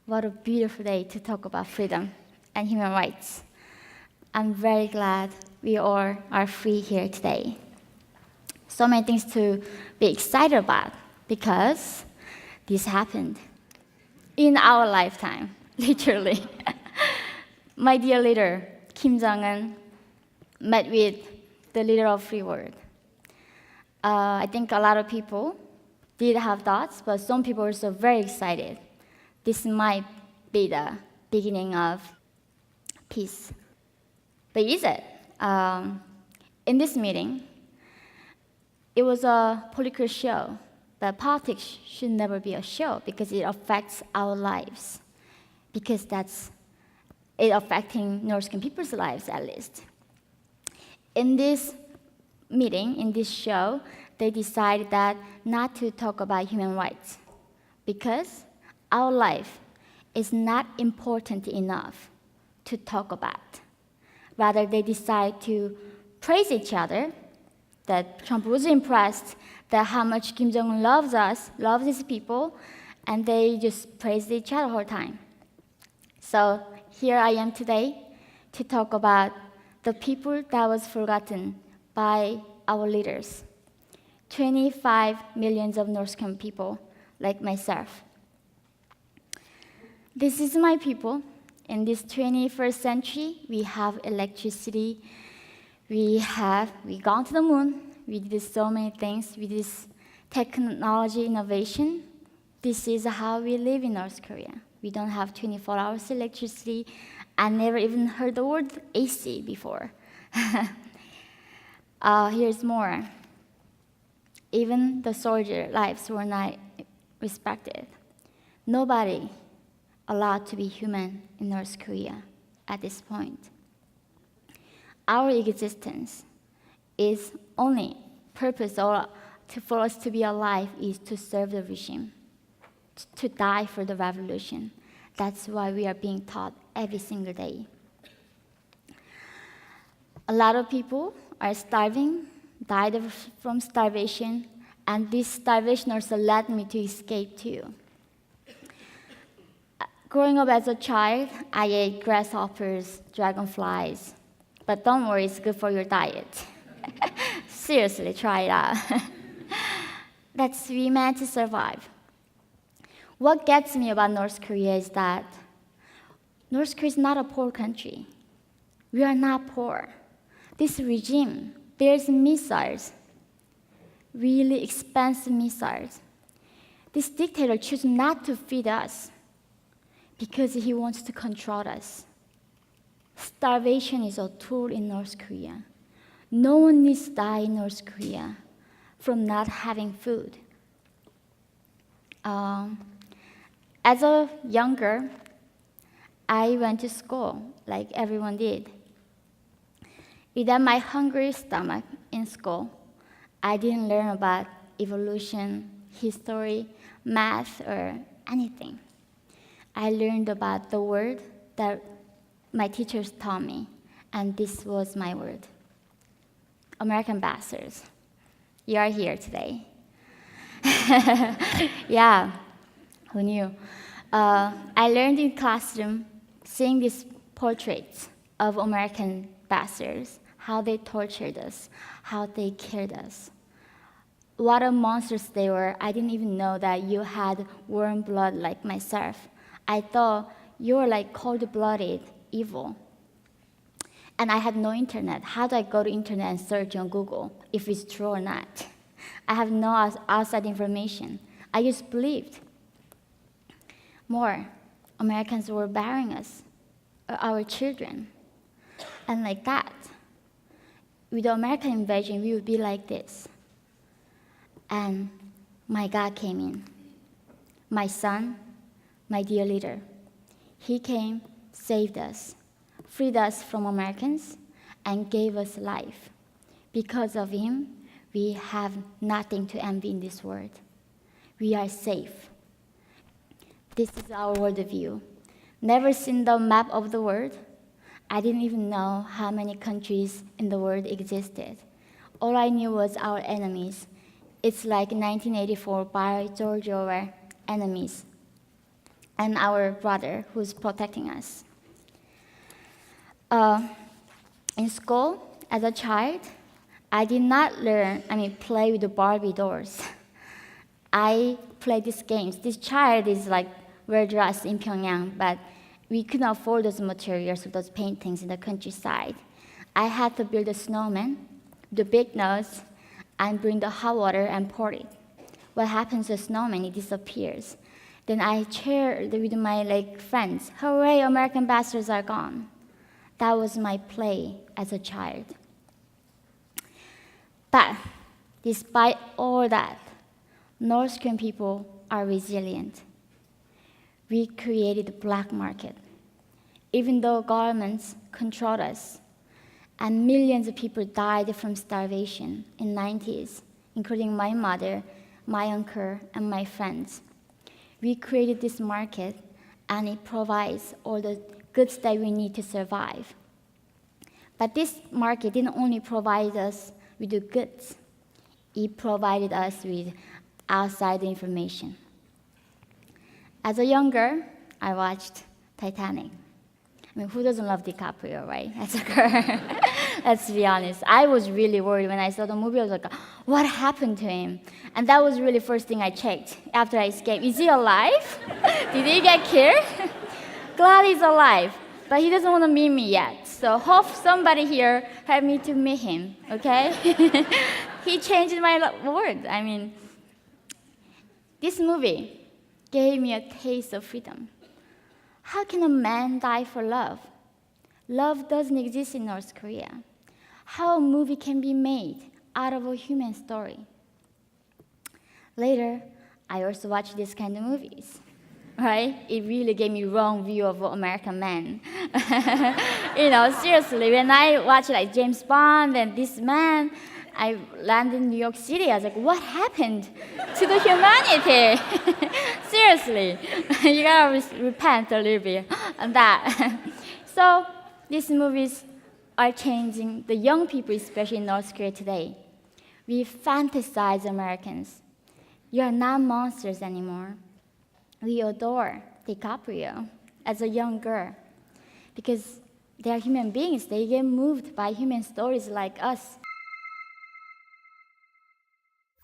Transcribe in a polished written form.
What a beautiful day to talk about freedom and human rights. I'm very glad we all are free here today. So many things to be excited about because this happened in our lifetime, literally. My dear leader, Kim Jong-un, met with the leader of free world. I think a lot of people did have thoughts, but some people were also very excited. This might be the beginning of peace. But is it? In this meeting, it was a political show, but politics should never be a show because it affects our lives, because that's it affecting North Korean people's lives at least. In this meeting, in this show, they decided that not to talk about human rights because our life is not important enough to talk about. Rather, they decide to praise each other, that Trump was impressed that how much Kim Jong-un loves us, loves his people, and they just praised each other all the time. So here I am today to talk about the people that was forgotten by our leaders. 25 millions of North Korean people like myself. This is my people. In this 21st century, we have electricity, we gone to the moon, we did so many things, with this technology innovation. This is how we live in North Korea. We don't have 24 hours electricity. I never even heard the word AC before. Here's more. Even the soldier lives were not respected. Nobody allowed to be human in North Korea at this point. Our existence is only purpose for us to be alive is to serve the regime, to die for the revolution. That's why we are being taught every single day. A lot of people are starving, died from starvation, and this starvation also led me to escape too. Growing up as a child, I ate grasshoppers, dragonflies, but don't worry, it's good for your diet. Seriously, try it out. That's we meant to survive. What gets me about North Korea is that North Korea is not a poor country. We are not poor. This regime, there's missiles, really expensive missiles. This dictator chooses not to feed us because he wants to control us. Starvation is a tool in North Korea. No one needs to die in North Korea from not having food. As a younger, I went to school like everyone did. Without my hungry stomach in school, I didn't learn about evolution, history, math, or anything. I learned about the word that my teachers taught me, and this was my word. American bastards, you are here today. Yeah, who knew? I learned in classroom seeing these portraits of American bastards, how they tortured us, how they killed us. What a monsters they were. I didn't even know that you had warm blood like myself. I thought you were like cold-blooded evil. And I had no internet. How do I go to internet and search on Google if it's true or not? I have no outside information. I just believed. More, Americans were burying us, our children. And like that, with the American invasion, we would be like this. And my God came in. My son, my dear leader. He came, saved us, freed us from Americans, and gave us life. Because of him, we have nothing to envy in this world. We are safe. This is our worldview. Never seen the map of the world. I didn't even know how many countries in the world existed. All I knew was our enemies. It's like 1984 by George Orwell, enemies. and our brother who's protecting us. In school, as a child, I did not play with the Barbie dolls. I played these games. This child is like well dressed in Pyongyang, but we couldn't afford those materials of those paintings in the countryside. I had to build a snowman, the big nose, and bring the hot water and pour it. What happens to the snowman? It disappears. Then I cheered with my friends. Hooray, American bastards are gone. That was my play as a child. But despite all that, North Korean people are resilient. We created the black market. Even though governments controlled us, and millions of people died from starvation in the 90s, including my mother, my uncle, and my friends. We created this market, and it provides all the goods that we need to survive. But this market didn't only provide us with the goods, it provided us with outside information. As a young girl, I watched Titanic. Who doesn't love DiCaprio, right? As a girl. Let's be honest. I was really worried when I saw the movie. I was like, what happened to him? And that was really the first thing I checked after I escaped. Is he alive? Did he get killed? Glad he's alive, but he doesn't want to meet me yet. So hope somebody here help me to meet him, okay? He changed my world. This movie gave me a taste of freedom. How can a man die for love? Love doesn't exist in North Korea. How a movie can be made out of a human story? Later, I also watched this kind of movies, right? It really gave me wrong view of American men. Seriously, when I watch James Bond and this man, I landed in New York City. I was like, what happened to the humanity? Seriously, you gotta repent a little bit on that. So these movies are changing the young people, especially in North Korea today. We fantasize Americans. You are not monsters anymore. We adore DiCaprio as a young girl because they are human beings. They get moved by human stories like us.